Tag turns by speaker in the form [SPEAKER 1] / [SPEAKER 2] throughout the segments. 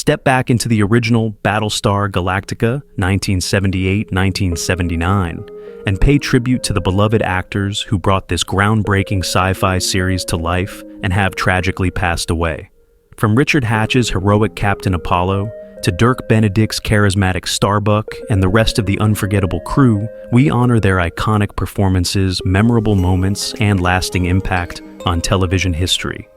[SPEAKER 1] Step back into the original Battlestar Galactica, 1978-1979, and pay tribute to the beloved actors who brought this groundbreaking sci-fi series to life and have tragically passed away. From Richard Hatch's heroic Captain Apollo to Dirk Benedict's charismatic Starbuck and the rest of the unforgettable crew, we honor their iconic performances, memorable moments, and lasting impact on television history.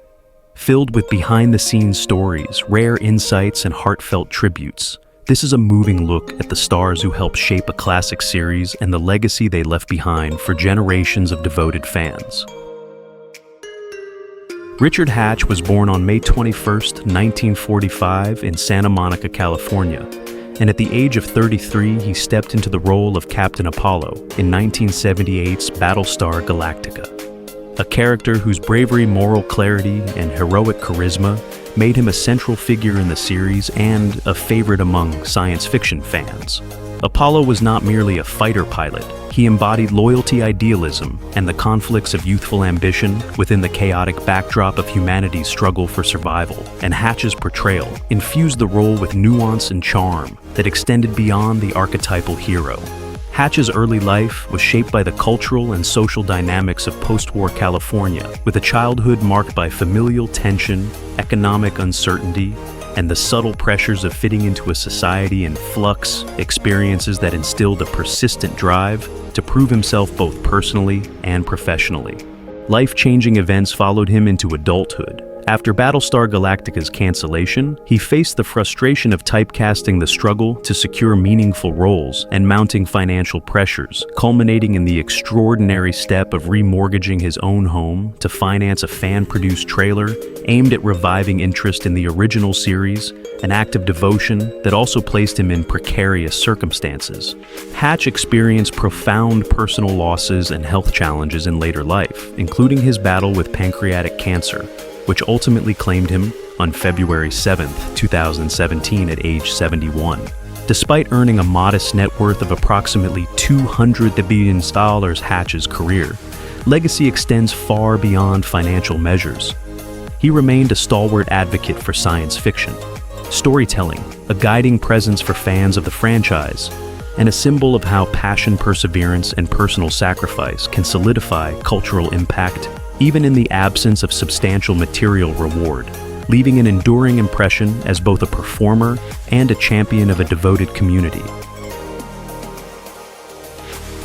[SPEAKER 1] Filled with behind-the-scenes stories, rare insights, and heartfelt tributes, this is a moving look at the stars who helped shape a classic series and the legacy they left behind for generations of devoted fans. Richard Hatch was born on May 21, 1945 in Santa Monica, California, and at the age of 33 he stepped into the role of Captain Apollo in 1978's Battlestar Galactica. A character whose bravery, moral clarity, and heroic charisma made him a central figure in the series and a favorite among science fiction fans. Apollo was not merely a fighter pilot. He embodied loyalty, idealism, and the conflicts of youthful ambition within the chaotic backdrop of humanity's struggle for survival. And Hatch's portrayal infused the role with nuance and charm that extended beyond the archetypal hero. Hatch's early life was shaped by the cultural and social dynamics of post-war California, with a childhood marked by familial tension, economic uncertainty, and the subtle pressures of fitting into a society in flux, experiences that instilled a persistent drive to prove himself both personally and professionally. Life-changing events followed him into adulthood. After Battlestar Galactica's cancellation, he faced the frustration of typecasting, the struggle to secure meaningful roles, and mounting financial pressures, culminating in the extraordinary step of remortgaging his own home to finance a fan-produced trailer aimed at reviving interest in the original series, an act of devotion that also placed him in precarious circumstances. Hatch experienced profound personal losses and health challenges in later life, including his battle with pancreatic cancer, which ultimately claimed him on February 7, 2017 at age 71. Despite earning a modest net worth of approximately $200 billion, Hatch's career legacy extends far beyond financial measures. He remained a stalwart advocate for science fiction, storytelling, a guiding presence for fans of the franchise, and a symbol of how passion, perseverance, and personal sacrifice can solidify cultural impact even in the absence of substantial material reward, leaving an enduring impression as both a performer and a champion of a devoted community.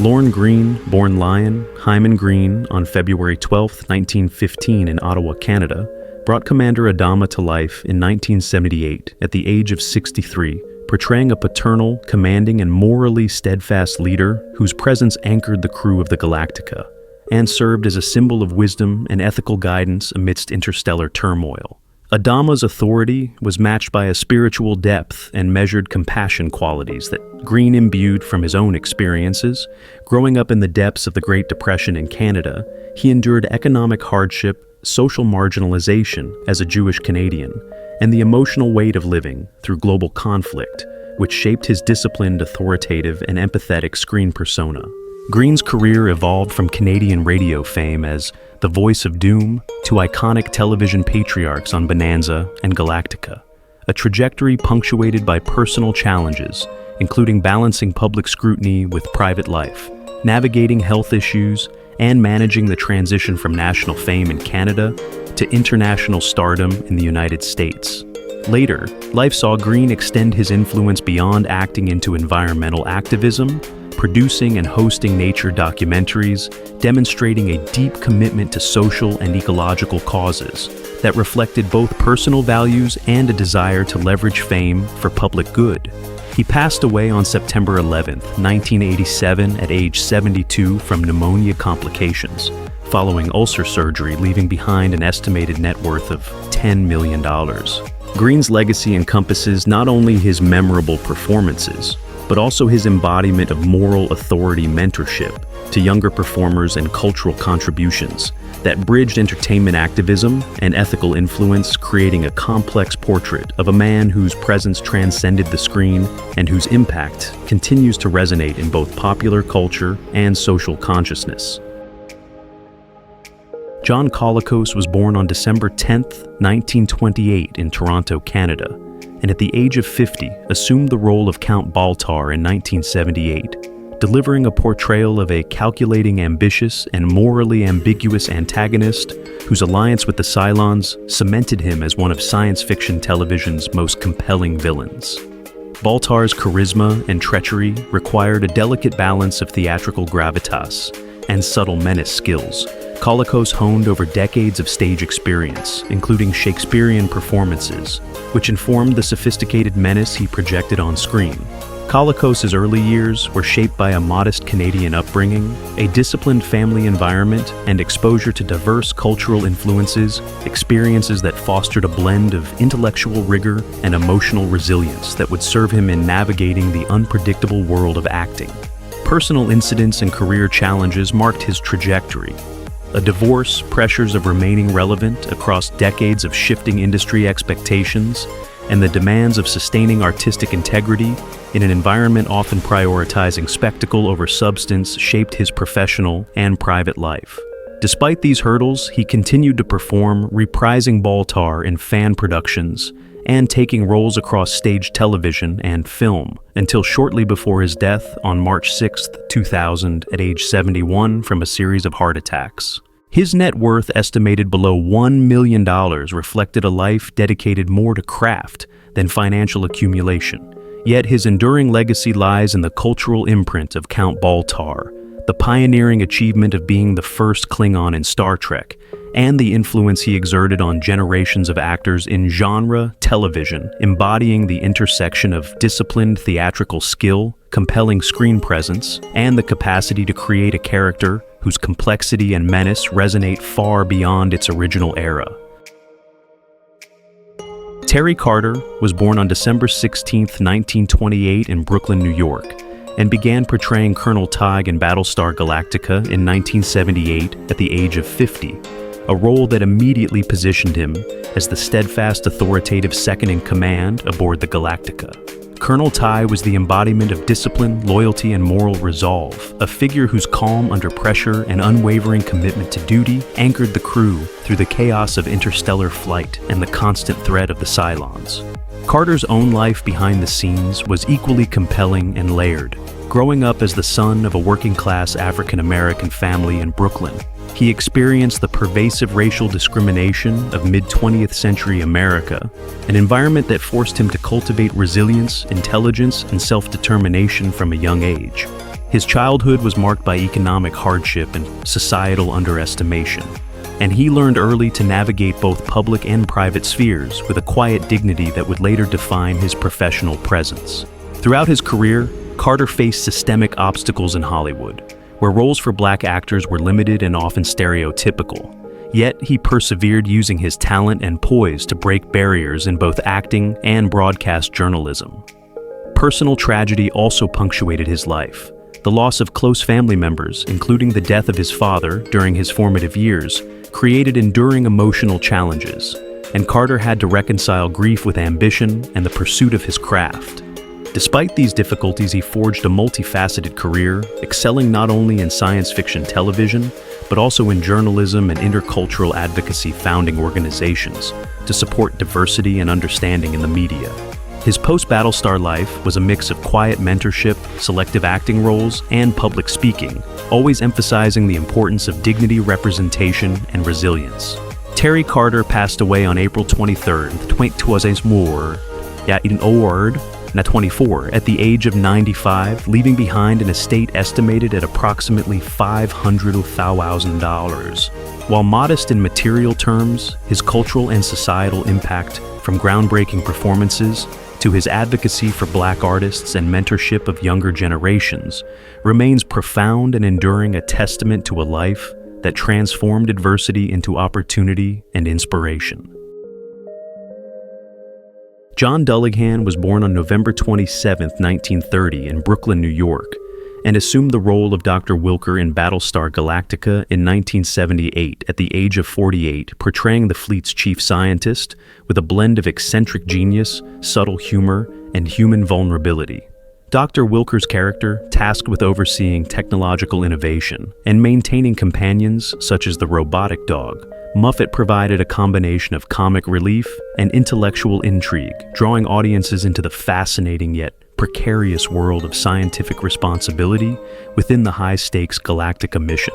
[SPEAKER 1] Lorne Greene, born Lyon Hyman Greene on February 12, 1915 in Ottawa, Canada, brought Commander Adama to life in 1978 at the age of 63, portraying a paternal, commanding, and morally steadfast leader whose presence anchored the crew of the Galactica and served as a symbol of wisdom and ethical guidance amidst interstellar turmoil. Adama's authority was matched by a spiritual depth and measured compassion qualities that Greene imbued from his own experiences. Growing up in the depths of the Great Depression in Canada, he endured economic hardship, social marginalization as a Jewish Canadian, and the emotional weight of living through global conflict, which shaped his disciplined, authoritative, and empathetic screen persona. Greene's career evolved from Canadian radio fame as the voice of doom to iconic television patriarchs on Bonanza and Galactica, a trajectory punctuated by personal challenges, including balancing public scrutiny with private life, navigating health issues, and managing the transition from national fame in Canada to international stardom in the United States. Later, life saw Greene extend his influence beyond acting into environmental activism, producing and hosting nature documentaries, demonstrating a deep commitment to social and ecological causes that reflected both personal values and a desire to leverage fame for public good. He passed away on September 11, 1987 at age 72 from pneumonia complications, following ulcer surgery, leaving behind an estimated net worth of $10 million. Greene's legacy encompasses not only his memorable performances, but also his embodiment of moral authority mentorship to younger performers and cultural contributions that bridged entertainment activism and ethical influence, creating a complex portrait of a man whose presence transcended the screen and whose impact continues to resonate in both popular culture and social consciousness. John Colicos was born on December 10, 1928 in Toronto, Canada, and at the age of 50 assumed the role of Count Baltar in 1978, delivering a portrayal of a calculating, ambitious, and morally ambiguous antagonist whose alliance with the Cylons cemented him as one of science fiction television's most compelling villains. Baltar's charisma and treachery required a delicate balance of theatrical gravitas and subtle menace skills, Colicos honed over decades of stage experience, including Shakespearean performances, which informed the sophisticated menace he projected on screen. Colicos' early years were shaped by a modest Canadian upbringing, a disciplined family environment, and exposure to diverse cultural influences, experiences that fostered a blend of intellectual rigor and emotional resilience that would serve him in navigating the unpredictable world of acting. Personal incidents and career challenges marked his trajectory. A divorce, pressures of remaining relevant across decades of shifting industry expectations, and the demands of sustaining artistic integrity in an environment often prioritizing spectacle over substance shaped his professional and private life. Despite these hurdles, he continued to perform, reprising Baltar in fan productions and taking roles across stage television and film, until shortly before his death on March 6, 2000, at age 71 from a series of heart attacks. His net worth, estimated below $1 million, reflected a life dedicated more to craft than financial accumulation. Yet his enduring legacy lies in the cultural imprint of Count Baltar, the pioneering achievement of being the first Klingon in Star Trek, and the influence he exerted on generations of actors in genre television, embodying the intersection of disciplined theatrical skill, compelling screen presence, and the capacity to create a character whose complexity and menace resonate far beyond its original era. Terry Carter was born on December 16, 1928 in Brooklyn, New York, and began portraying Colonel Tigh in Battlestar Galactica in 1978 at the age of 50, a role that immediately positioned him as the steadfast, authoritative second-in-command aboard the Galactica. Colonel Tigh was the embodiment of discipline, loyalty, and moral resolve, a figure whose calm under pressure and unwavering commitment to duty anchored the crew through the chaos of interstellar flight and the constant threat of the Cylons. Carter's own life behind the scenes was equally compelling and layered. Growing up as the son of a working-class African-American family in Brooklyn, he experienced the pervasive racial discrimination of mid-20th century America, an environment that forced him to cultivate resilience, intelligence, and self-determination from a young age. His childhood was marked by economic hardship and societal underestimation, and he learned early to navigate both public and private spheres with a quiet dignity that would later define his professional presence. Throughout his career, Carter faced systemic obstacles in Hollywood, where roles for black actors were limited and often stereotypical. Yet he persevered, using his talent and poise to break barriers in both acting and broadcast journalism. Personal tragedy also punctuated his life. The loss of close family members, including the death of his father during his formative years, created enduring emotional challenges, and Carter had to reconcile grief with ambition and the pursuit of his craft. Despite these difficulties, he forged a multifaceted career, excelling not only in science fiction television, but also in journalism and intercultural advocacy, founding organizations to support diversity and understanding in the media. His post-Battlestar life was a mix of quiet mentorship, selective acting roles, and public speaking, always emphasizing the importance of dignity, representation, and resilience. Terry Carter passed away on April 23, 2024, at 24, at the age of 95, leaving behind an estate estimated at approximately $500,000. While modest in material terms, his cultural and societal impact, from groundbreaking performances to his advocacy for black artists and mentorship of younger generations, remains profound and enduring, a testament to a life that transformed adversity into opportunity and inspiration. John Dulligan was born on November 27, 1930, in Brooklyn, New York, and assumed the role of Dr. Wilker in Battlestar Galactica in 1978 at the age of 48, portraying the fleet's chief scientist with a blend of eccentric genius, subtle humor, and human vulnerability. Dr. Wilker's character, tasked with overseeing technological innovation and maintaining companions such as the robotic dog, Muffet provided a combination of comic relief and intellectual intrigue, drawing audiences into the fascinating yet precarious world of scientific responsibility within the high-stakes Galactica mission.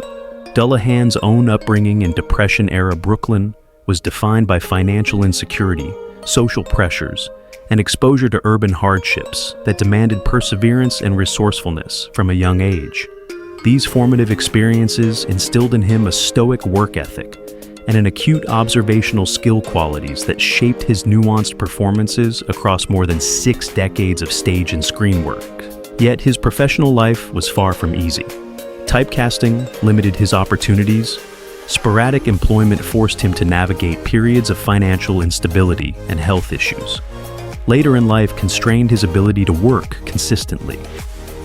[SPEAKER 1] Dullahan's own upbringing in Depression-era Brooklyn was defined by financial insecurity, social pressures, and exposure to urban hardships that demanded perseverance and resourcefulness from a young age. These formative experiences instilled in him a stoic work ethic and an acute observational skill qualities that shaped his nuanced performances across more than 6 decades of stage and screen work. Yet his professional life was far from easy. Typecasting limited his opportunities. Sporadic employment forced him to navigate periods of financial instability and health issues. Later in life constrained his ability to work consistently.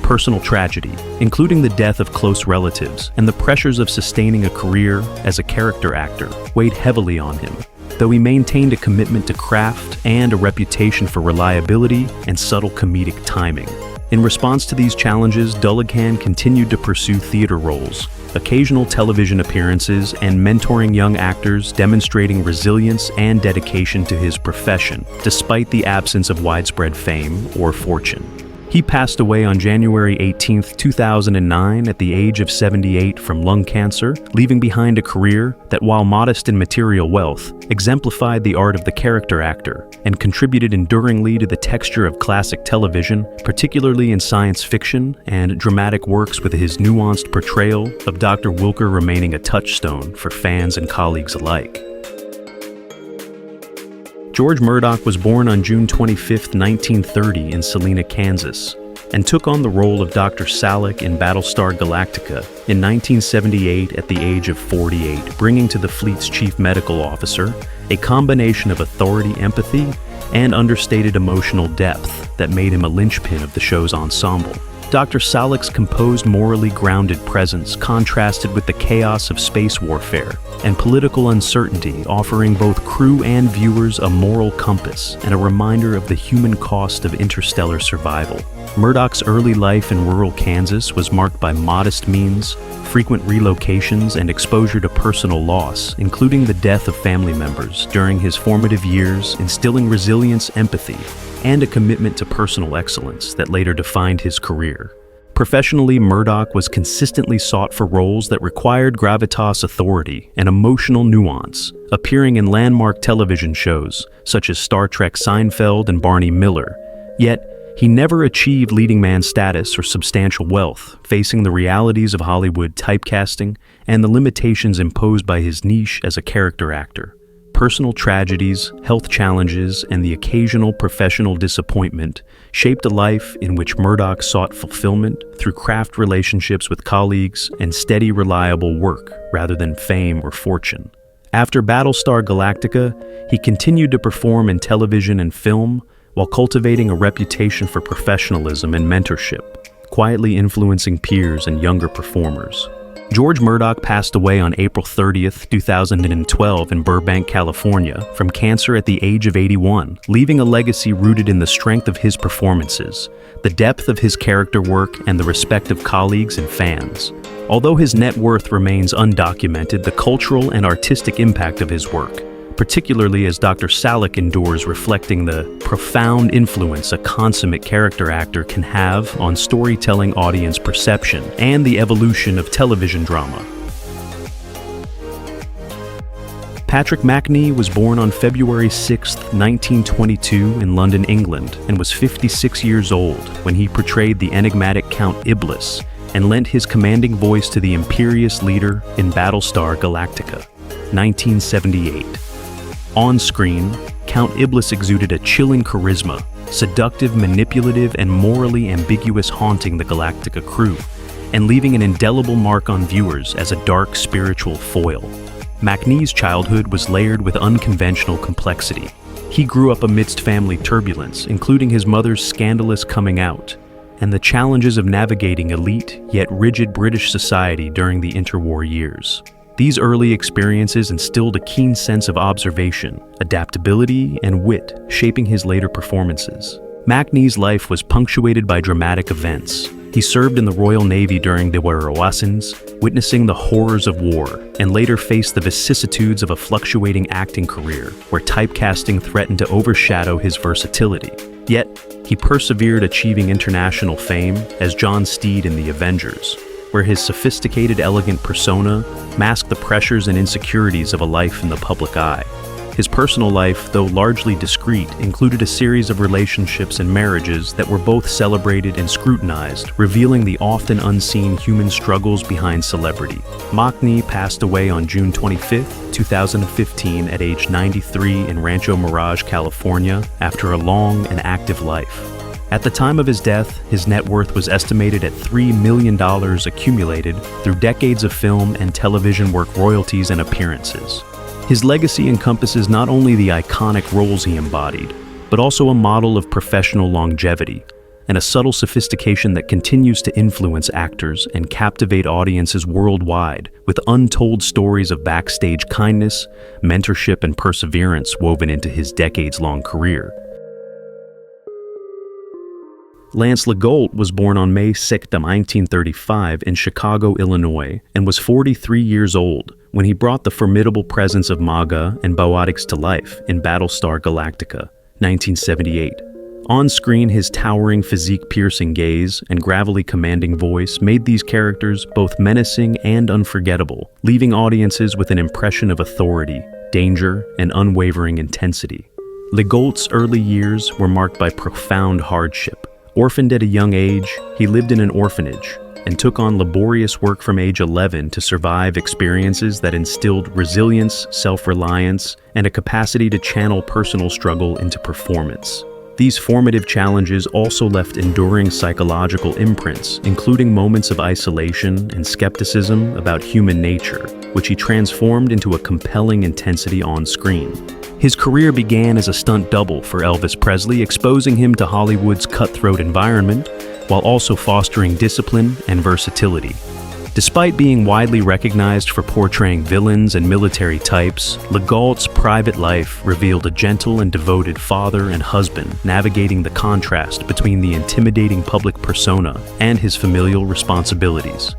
[SPEAKER 1] Personal tragedy, including the death of close relatives and the pressures of sustaining a career as a character actor, weighed heavily on him, though he maintained a commitment to craft and a reputation for reliability and subtle comedic timing. In response to these challenges, Dullahan continued to pursue theater roles, occasional television appearances, and mentoring young actors, demonstrating resilience and dedication to his profession, despite the absence of widespread fame or fortune. He passed away on January 18, 2009 at the age of 78 from lung cancer, leaving behind a career that, while modest in material wealth, exemplified the art of the character actor and contributed enduringly to the texture of classic television, particularly in science fiction and dramatic works, with his nuanced portrayal of Dr. Wilker remaining a touchstone for fans and colleagues alike. George Murdoch was born on June 25, 1930 in Salina, Kansas, and took on the role of Dr. Salak in Battlestar Galactica in 1978 at the age of 48, bringing to the fleet's chief medical officer a combination of authority, empathy, and understated emotional depth that made him a linchpin of the show's ensemble. Dr. Salak's composed, morally grounded presence contrasted with the chaos of space warfare and political uncertainty, offering both crew and viewers a moral compass and a reminder of the human cost of interstellar survival. Murdoch's early life in rural Kansas was marked by modest means, frequent relocations, and exposure to personal loss, including the death of family members during his formative years, instilling resilience, empathy, and a commitment to personal excellence that later defined his career. Professionally, Murdoch was consistently sought for roles that required gravitas, authority, and emotional nuance, appearing in landmark television shows such as Star Trek Seinfeld and Barney Miller. Yet, he never achieved leading man status or substantial wealth, facing the realities of Hollywood typecasting and the limitations imposed by his niche as a character actor. Personal tragedies, health challenges, and the occasional professional disappointment shaped a life in which Murdoch sought fulfillment through craft relationships with colleagues and steady, reliable work rather than fame or fortune. After Battlestar Galactica, he continued to perform in television and film while cultivating a reputation for professionalism and mentorship, quietly influencing peers and younger performers. George Murdoch passed away on April 30, 2012 in Burbank, California, from cancer at the age of 81, leaving a legacy rooted in the strength of his performances, the depth of his character work, and the respect of colleagues and fans. Although his net worth remains undocumented, the cultural and artistic impact of his work, particularly as Dr. Salak endures, reflecting the profound influence a consummate character actor can have on storytelling, audience perception, and the evolution of television drama. Patrick Macnee was born on February 6, 1922 in London, England, and was 56 years old when he portrayed the enigmatic Count Iblis and lent his commanding voice to the imperious leader in Battlestar Galactica, 1978. On screen, Count Iblis exuded a chilling charisma, seductive, manipulative, and morally ambiguous, haunting the Galactica crew, and leaving an indelible mark on viewers as a dark spiritual foil. Macnee's childhood was layered with unconventional complexity. He grew up amidst family turbulence, including his mother's scandalous coming out, and the challenges of navigating elite yet rigid British society during the interwar years. These early experiences instilled a keen sense of observation, adaptability, and wit, shaping his later performances. Macnee's life was punctuated by dramatic events, He served in the Royal Navy during the Warrawasins, witnessing the horrors of war, and later faced the vicissitudes of a fluctuating acting career where typecasting threatened to overshadow his versatility. Yet, he persevered, achieving international fame as John Steed in The Avengers, where his sophisticated, elegant persona masked the pressures and insecurities of a life in the public eye. His personal life, though largely discreet, included a series of relationships and marriages that were both celebrated and scrutinized, revealing the often unseen human struggles behind celebrity. Makni passed away on June 25, 2015 at age 93 in Rancho Mirage, California, after a long and active life. At the time of his death, his net worth was estimated at $3 million accumulated through decades of film and television work royalties and appearances. His legacy encompasses not only the iconic roles he embodied, but also a model of professional longevity and a subtle sophistication that continues to influence actors and captivate audiences worldwide with untold stories of backstage kindness, mentorship, and perseverance woven into his decades-long career. Lance Legault was born on May 6, 1935 in Chicago, Illinois, and was 43 years old when he brought the formidable presence of Maga and Boadix to life in Battlestar Galactica, 1978. On screen, his towering physique-piercing gaze and gravelly commanding voice made these characters both menacing and unforgettable, leaving audiences with an impression of authority, danger, and unwavering intensity. Legault's early years were marked by profound hardship. Orphaned at a young age, he lived in an orphanage and took on laborious work from age 11 to survive experiences that instilled resilience, self-reliance, and a capacity to channel personal struggle into performance. These formative challenges also left enduring psychological imprints, including moments of isolation and skepticism about human nature, which he transformed into a compelling intensity on screen. His career began as a stunt double for Elvis Presley, exposing him to Hollywood's cutthroat environment, while also fostering discipline and versatility. Despite being widely recognized for portraying villains and military types, Legault's private life revealed a gentle and devoted father and husband, navigating the contrast between the intimidating public persona and his familial responsibilities.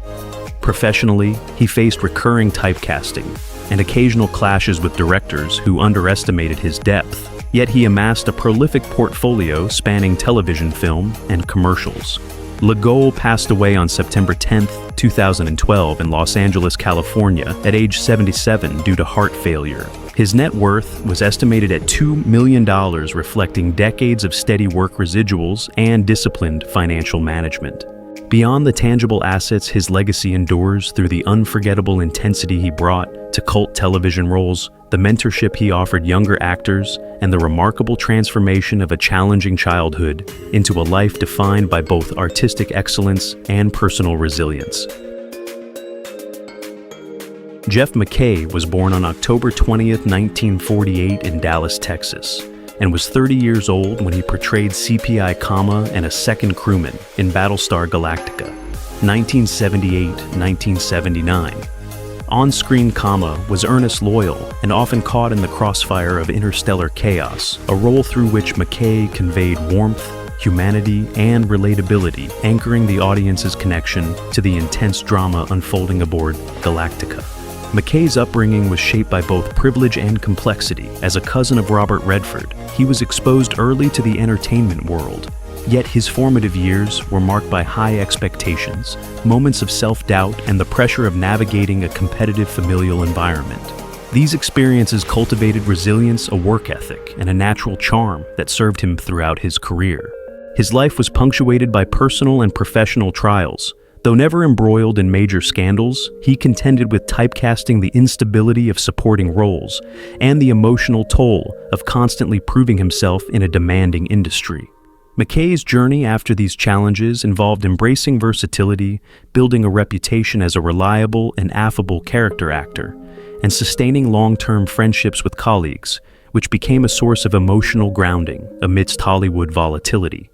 [SPEAKER 1] Professionally, he faced recurring typecasting and occasional clashes with directors who underestimated his depth, yet he amassed a prolific portfolio spanning television, film, and commercials. Legault passed away on September 10, 2012 in Los Angeles, California, at age 77 due to heart failure. His net worth was estimated at $2 million, reflecting decades of steady work residuals and disciplined financial management. Beyond the tangible assets, his legacy endures through the unforgettable intensity he brought to cult television roles, the mentorship he offered younger actors, and the remarkable transformation of a challenging childhood into a life defined by both artistic excellence and personal resilience. Jeff McKay was born on October 20, 1948 in Dallas, Texas, and was 30 years old when he portrayed CPI Kama and a second crewman in Battlestar Galactica, 1978-1979. On-screen Kama was earnest, loyal, and often caught in the crossfire of interstellar chaos, a role through which McKay conveyed warmth, humanity, and relatability, anchoring the audience's connection to the intense drama unfolding aboard Galactica. McKay's upbringing was shaped by both privilege and complexity. As a cousin of Robert Redford, he was exposed early to the entertainment world. Yet his formative years were marked by high expectations, moments of self-doubt, and the pressure of navigating a competitive familial environment. These experiences cultivated resilience, a work ethic, and a natural charm that served him throughout his career. His life was punctuated by personal and professional trials. Though never embroiled in major scandals, he contended with typecasting, the instability of supporting roles, and the emotional toll of constantly proving himself in a demanding industry. McKay's journey after these challenges involved embracing versatility, building a reputation as a reliable and affable character actor, and sustaining long-term friendships with colleagues, which became a source of emotional grounding amidst Hollywood volatility.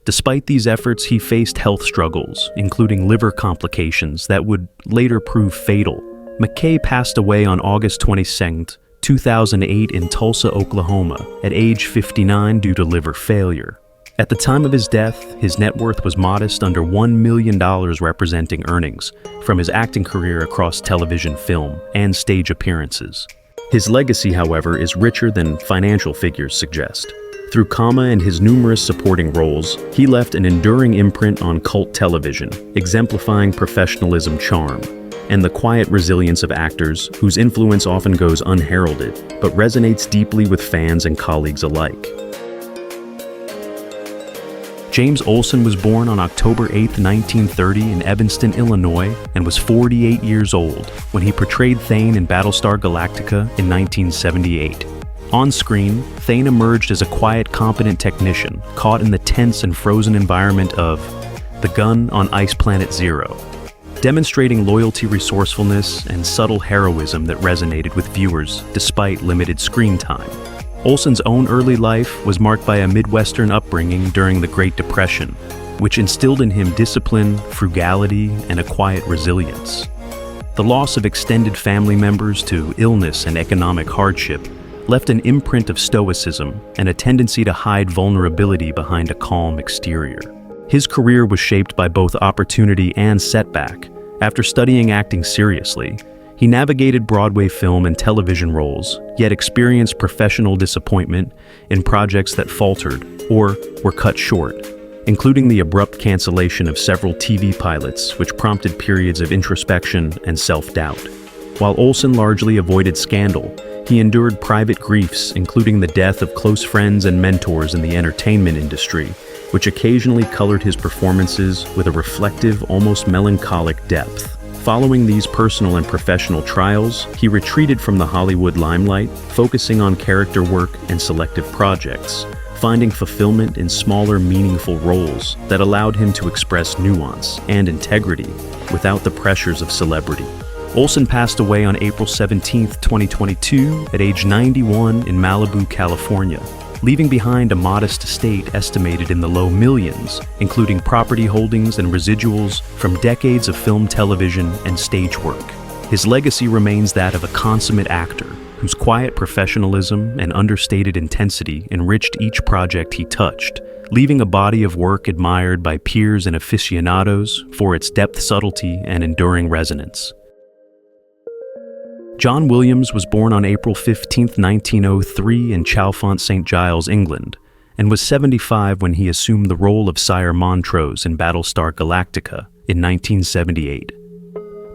[SPEAKER 1] Despite these efforts, he faced health struggles, including liver complications that would later prove fatal. McKay passed away on August 22, 2008 in Tulsa, Oklahoma, at age 59 due to liver failure. At the time of his death, his net worth was modest, under $1 million, representing earnings from his acting career across television, film, and stage appearances. His legacy, however, is richer than financial figures suggest. Through Kama and his numerous supporting roles, he left an enduring imprint on cult television, exemplifying professionalism, charm, and the quiet resilience of actors whose influence often goes unheralded, but resonates deeply with fans and colleagues alike. James Olsen was born on October 8, 1930 in Evanston, Illinois, and was 48 years old when he portrayed Thane in Battlestar Galactica in 1978. On screen, Thane emerged as a quiet, competent technician caught in the tense and frozen environment of the gun on Ice Planet Zero, demonstrating loyalty, resourcefulness, and subtle heroism that resonated with viewers despite limited screen time. Olsen's own early life was marked by a Midwestern upbringing during the Great Depression, which instilled in him discipline, frugality, and a quiet resilience. The loss of extended family members to illness and economic hardship left an imprint of stoicism and a tendency to hide vulnerability behind a calm exterior. His career was shaped by both opportunity and setback. After studying acting seriously, he navigated Broadway film and television roles, yet experienced professional disappointment in projects that faltered or were cut short, including the abrupt cancellation of several TV pilots, which prompted periods of introspection and self-doubt. While Olsen largely avoided scandal, he endured private griefs, including the death of close friends and mentors in the entertainment industry, which occasionally colored his performances with a reflective, almost melancholic depth. Following these personal and professional trials, he retreated from the Hollywood limelight, focusing on character work and selective projects, finding fulfillment in smaller, meaningful roles that allowed him to express nuance and integrity without the pressures of celebrity. Olsen passed away on April 17, 2022, at age 91 in Malibu, California, leaving behind a modest estate estimated in the low millions, including property holdings and residuals from decades of film, television, and stage work. His legacy remains that of a consummate actor whose quiet professionalism and understated intensity enriched each project he touched, leaving a body of work admired by peers and aficionados for its depth, subtlety, and enduring resonance. John Williams was born on April 15, 1903 in Chalfont, St. Giles, England, and was 75 when he assumed the role of Sire Montrose in Battlestar Galactica in 1978.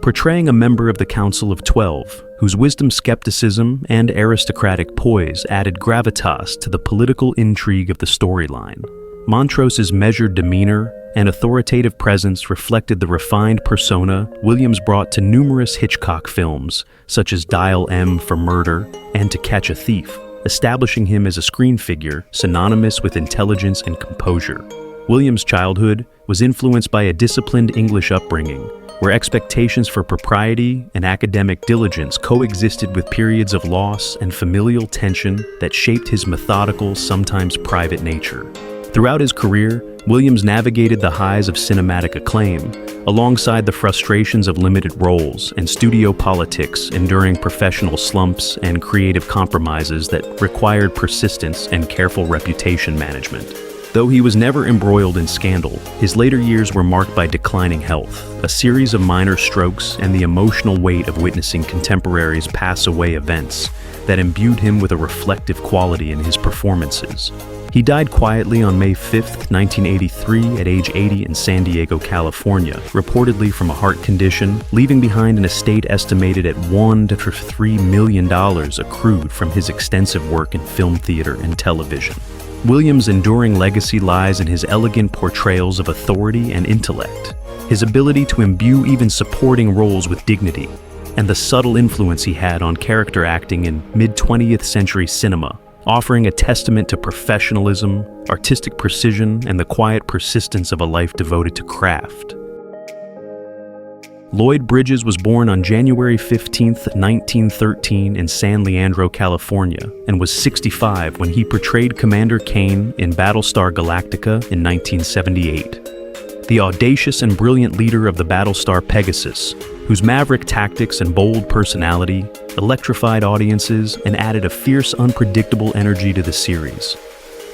[SPEAKER 1] Portraying a member of the Council of 12, whose wisdom, skepticism, and aristocratic poise added gravitas to the political intrigue of the storyline. Montrose's measured demeanor and authoritative presence reflected the refined persona Williams brought to numerous Hitchcock films, such as Dial M for Murder and To Catch a Thief, establishing him as a screen figure synonymous with intelligence and composure. Williams' childhood was influenced by a disciplined English upbringing, where expectations for propriety and academic diligence coexisted with periods of loss and familial tension that shaped his methodical, sometimes private nature. Throughout his career, Williams navigated the highs of cinematic acclaim, alongside the frustrations of limited roles and studio politics, enduring professional slumps and creative compromises that required persistence and careful reputation management. Though he was never embroiled in scandal, his later years were marked by declining health, a series of minor strokes, and the emotional weight of witnessing contemporaries pass away events that imbued him with a reflective quality in his performances. He died quietly on May 5, 1983, at age 80 in San Diego, California, reportedly from a heart condition, leaving behind an estate estimated at $1 to $3 million accrued from his extensive work in film, theater, and television. Williams' enduring legacy lies in his elegant portrayals of authority and intellect, his ability to imbue even supporting roles with dignity, and the subtle influence he had on character acting in mid-20th century cinema, offering a testament to professionalism, artistic precision, and the quiet persistence of a life devoted to craft. Lloyd Bridges was born on January 15, 1913 in San Leandro, California, and was 65 when he portrayed Commander Kane in Battlestar Galactica in 1978. The audacious and brilliant leader of the Battlestar Pegasus, whose maverick tactics and bold personality electrified audiences and added a fierce, unpredictable energy to the series.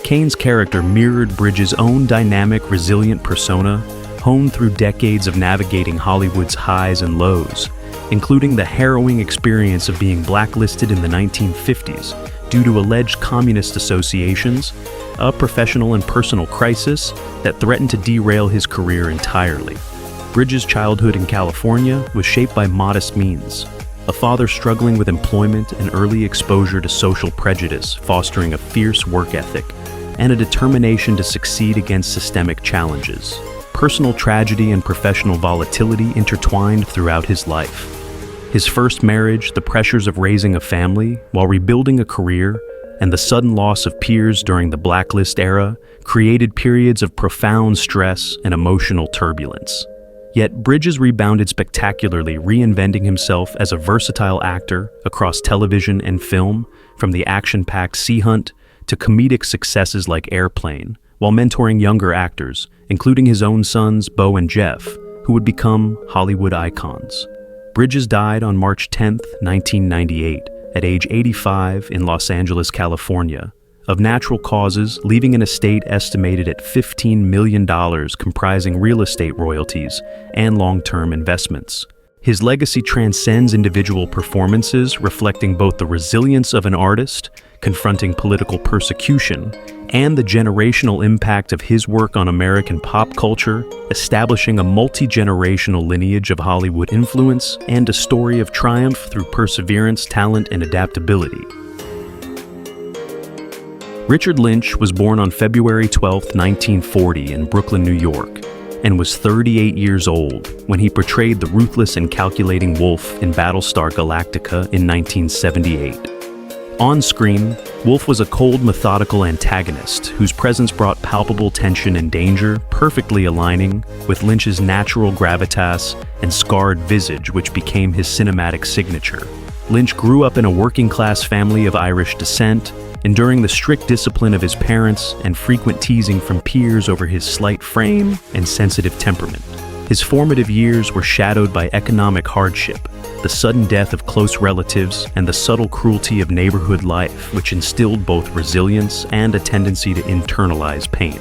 [SPEAKER 1] Kane's character mirrored Bridges' own dynamic, resilient persona, honed through decades of navigating Hollywood's highs and lows, including the harrowing experience of being blacklisted in the 1950s due to alleged communist associations, a professional and personal crisis that threatened to derail his career entirely. Bridges' childhood in California was shaped by modest means, a father struggling with employment and early exposure to social prejudice, fostering a fierce work ethic, and a determination to succeed against systemic challenges. Personal tragedy and professional volatility intertwined throughout his life. His first marriage, the pressures of raising a family while rebuilding a career, and the sudden loss of peers during the blacklist era created periods of profound stress and emotional turbulence. Yet Bridges rebounded spectacularly, reinventing himself as a versatile actor across television and film, from the action-packed Sea Hunt to comedic successes like Airplane, while mentoring younger actors, including his own sons, Beau and Jeff, who would become Hollywood icons. Bridges died on March 10, 1998, at age 85 in Los Angeles, California, of natural causes, leaving an estate estimated at $15 million comprising real estate royalties and long-term investments. His legacy transcends individual performances, reflecting both the resilience of an artist confronting political persecution and the generational impact of his work on American pop culture, establishing a multi-generational lineage of Hollywood influence and a story of triumph through perseverance, talent, and adaptability. Richard Lynch was born on February 12, 1940 in Brooklyn, New York, and was 38 years old when he portrayed the ruthless and calculating Wolf in Battlestar Galactica in 1978. On screen, Wolf was a cold, methodical antagonist whose presence brought palpable tension and danger, perfectly aligning with Lynch's natural gravitas and scarred visage, which became his cinematic signature. Lynch grew up in a working-class family of Irish descent, enduring the strict discipline of his parents and frequent teasing from peers over his slight frame and sensitive temperament. His formative years were shadowed by economic hardship, the sudden death of close relatives, and the subtle cruelty of neighborhood life, which instilled both resilience and a tendency to internalize pain.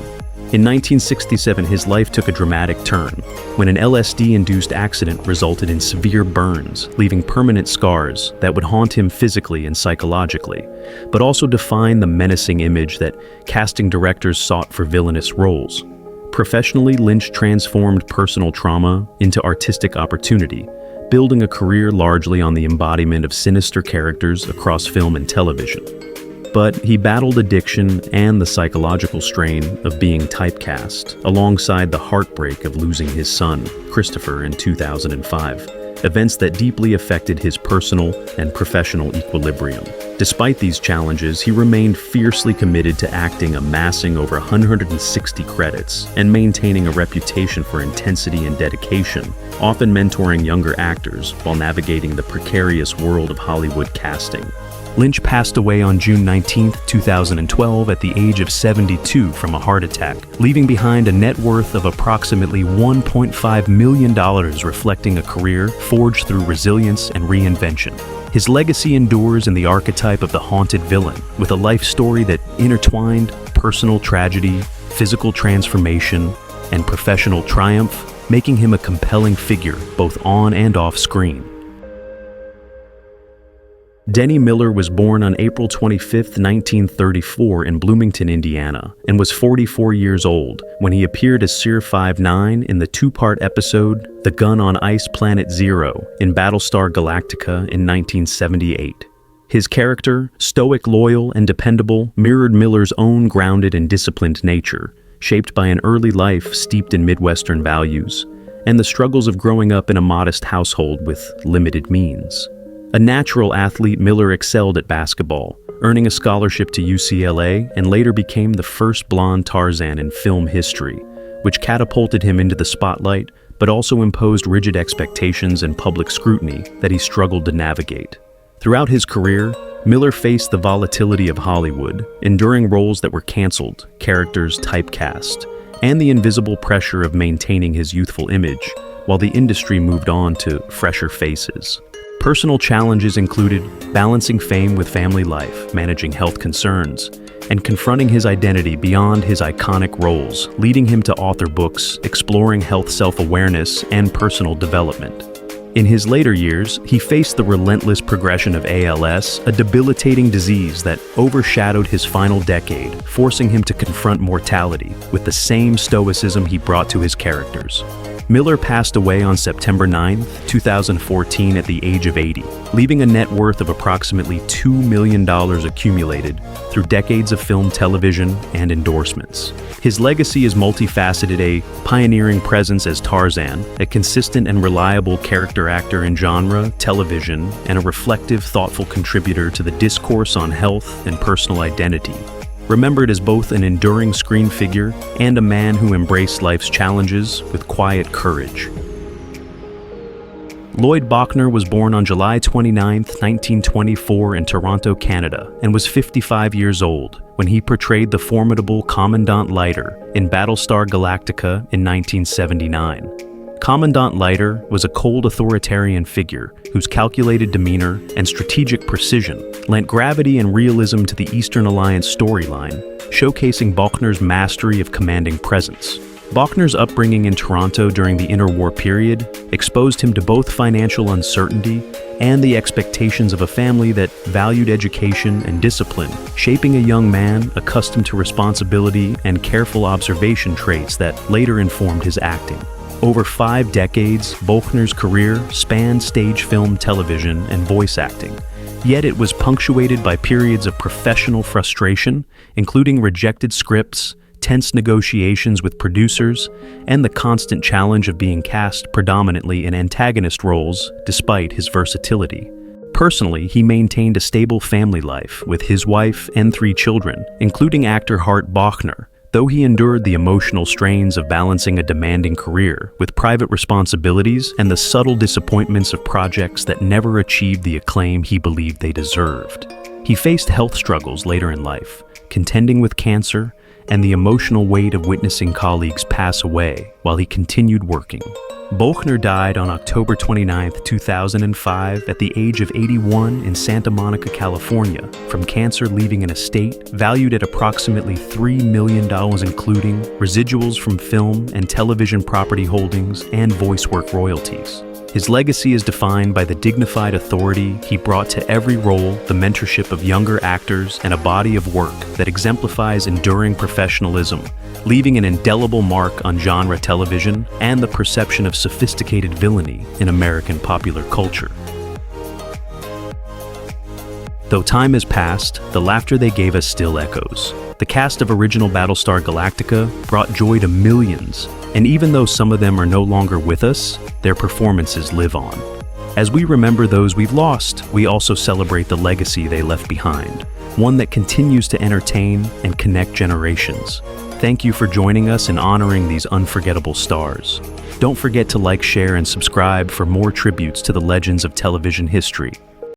[SPEAKER 1] In 1967, his life took a dramatic turn when an LSD-induced accident resulted in severe burns, leaving permanent scars that would haunt him physically and psychologically, but also define the menacing image that casting directors sought for villainous roles. Professionally, Lynch transformed personal trauma into artistic opportunity, building a career largely on the embodiment of sinister characters across film and television. But he battled addiction and the psychological strain of being typecast, alongside the heartbreak of losing his son, Christopher, in 2005, events that deeply affected his personal and professional equilibrium. Despite these challenges, he remained fiercely committed to acting, amassing over 160 credits and maintaining a reputation for intensity and dedication, often mentoring younger actors while navigating the precarious world of Hollywood casting. Lynch passed away on June 19, 2012 at the age of 72 from a heart attack, leaving behind a net worth of approximately $1.5 million, reflecting a career forged through resilience and reinvention. His legacy endures in the archetype of the haunted villain, with a life story that intertwined personal tragedy, physical transformation, and professional triumph, making him a compelling figure both on and off screen. Denny Miller was born on April 25, 1934 in Bloomington, Indiana, and was 44 years old when he appeared as Sir 5-9 in the two-part episode The Gun on Ice Planet Zero in Battlestar Galactica in 1978. His character, stoic, loyal, and dependable, mirrored Miller's own grounded and disciplined nature, shaped by an early life steeped in Midwestern values, and the struggles of growing up in a modest household with limited means. A natural athlete, Miller excelled at basketball, earning a scholarship to UCLA and later became the first blonde Tarzan in film history, which catapulted him into the spotlight but also imposed rigid expectations and public scrutiny that he struggled to navigate. Throughout his career, Miller faced the volatility of Hollywood, enduring roles that were canceled, characters typecast, and the invisible pressure of maintaining his youthful image while the industry moved on to fresher faces. Personal challenges included balancing fame with family life, managing health concerns, and confronting his identity beyond his iconic roles, leading him to author books exploring health self-awareness and personal development. In his later years, he faced the relentless progression of ALS, a debilitating disease that overshadowed his final decade, forcing him to confront mortality with the same stoicism he brought to his characters. Miller passed away on September 9, 2014 at the age of 80, leaving a net worth of approximately $2 million accumulated through decades of film, television, and endorsements. His legacy is multifaceted: a pioneering presence as Tarzan, a consistent and reliable character actor in genre, television, and a reflective, thoughtful contributor to the discourse on health and personal identity. Remembered as both an enduring screen figure and a man who embraced life's challenges with quiet courage. Lloyd Bochner was born on July 29, 1924 in Toronto, Canada, and was 55 years old when he portrayed the formidable Commandant Leiter in Battlestar Galactica in 1979. Commandant Leiter was a cold authoritarian figure whose calculated demeanor and strategic precision lent gravity and realism to the Eastern Alliance storyline, showcasing Bochner's mastery of commanding presence. Bochner's upbringing in Toronto during the interwar period exposed him to both financial uncertainty and the expectations of a family that valued education and discipline, shaping a young man accustomed to responsibility and careful observation traits that later informed his acting. Over 5 decades, Bochner's career spanned stage, film, television, and voice acting. Yet it was punctuated by periods of professional frustration, including rejected scripts, tense negotiations with producers, and the constant challenge of being cast predominantly in antagonist roles despite his versatility. Personally, he maintained a stable family life with his wife and 3 children, including actor Hart Bochner, though he endured the emotional strains of balancing a demanding career with private responsibilities and the subtle disappointments of projects that never achieved the acclaim he believed they deserved. He faced health struggles later in life, contending with cancer and the emotional weight of witnessing colleagues pass away while he continued working. Bochner died on October 29, 2005 at the age of 81 in Santa Monica, California, from cancer, leaving an estate valued at approximately $3 million, including residuals from film and television property holdings and voice work royalties. His legacy is defined by the dignified authority he brought to every role, the mentorship of younger actors, and a body of work that exemplifies enduring professionalism, leaving an indelible mark on genre television and the perception of sophisticated villainy in American popular culture. Though time has passed, the laughter they gave us still echoes. The cast of original Battlestar Galactica brought joy to millions, and even though some of them are no longer with us, their performances live on. As we remember those we've lost, we also celebrate the legacy they left behind, one that continues to entertain and connect generations. Thank you for joining us in honoring these unforgettable stars. Don't forget to like, share, and subscribe for more tributes to the legends of television history.